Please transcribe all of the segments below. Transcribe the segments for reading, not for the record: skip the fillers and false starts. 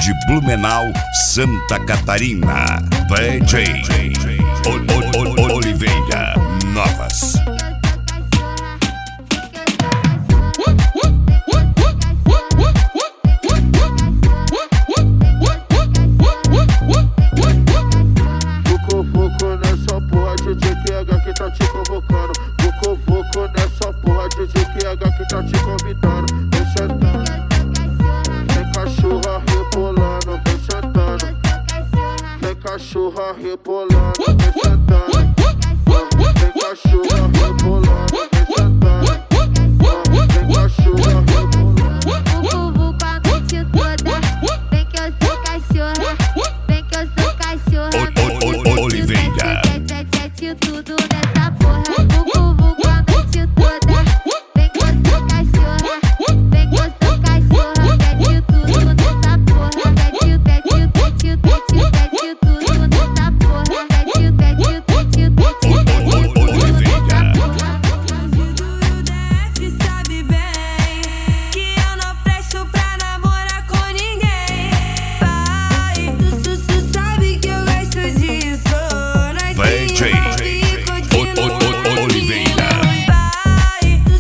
de Blumenau, Santa Catarina. DJ Oliveira Novas. Vucu nessa porra, DJ QH que tá te convocando. Vucu nessa porra, DJ QH que tá te convidando. Vem sentando, vem cachorra rebolando, vem sentando. Vem cachorra rebolando, vem sentando. Vem cachorra rebolando, vem sentando. Vem cachorra rebolando. Vucu com a noite toda, vem que eu sou cachorra, vem que eu sou cachorra. Oliveira. Tudo nessa porra. Vucu com a noite toda, vem que eu sou cachorra, vem que eu sou cachorra. Mete tudo nessa porra, mete tudo nessa porra, Oliveira. O DF sabe bem que eu não presto pra namorar com ninguém. Pai, tu sabe que eu gosto disso. DJ Oliveira. Pai, tu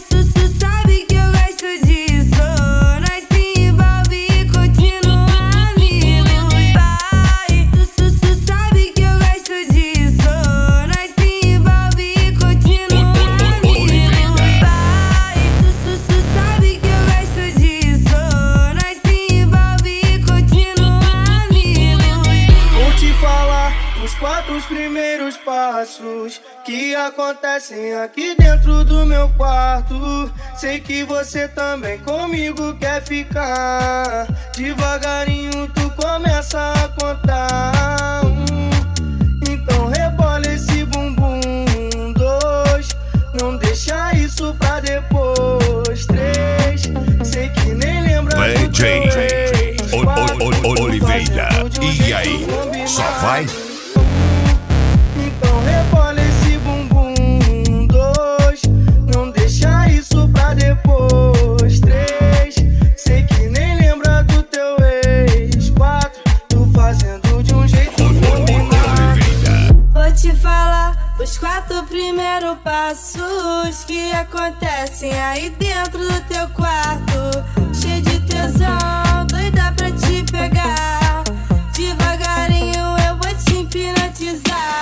sabe que eu gosto disso. Nós se envolve e continua amigo. Pai, tu sabe que eu gosto disso. Nós se envolve e continua amigo. Pai, tu sabe que eu gosto disso. Nós se envolve e continua amigo. Vou te falar os 4 primeiros passos que acontecem aqui dentro do meu quarto. Sei que você também comigo quer ficar. Devagarinho tu começa a contar. Então rebola esse bumbum. 2, não deixa isso pra depois. 3, sei que nem lembra do DJ teu ex. 4, Oliveira. fazendo de um E jeito aí, combinado. só vai? Então rebola esse bumbum. 2, não deixa isso pra depois. 3, sei que nem lembra do teu ex. 4, tu fazendo de um jeito combinado. Oliveira. Vou te falar os 4 primeiros passos que acontecem aí dentro do teu quarto. Cheio de tesão, doida pra te pegar. Devagarinho eu vou te hipnotizar.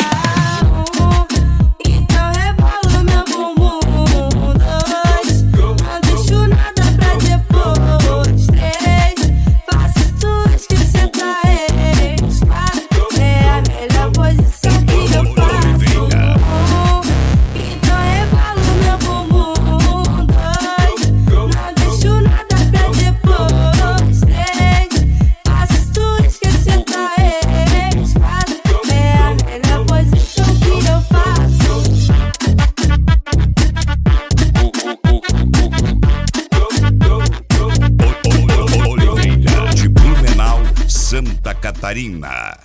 Então rebola meu bumbum. 2, não deixo nada pra depois. 3, faço tu esquecer da ex. 4, é a melhor posição que eu faço. Então rebola meu bumbum. 2, não deixo nada pra depois. 3, faço tu esquecer da ex. 4, é a melhor posição que eu faço. Oliveira de Blumenau, Santa Catarina.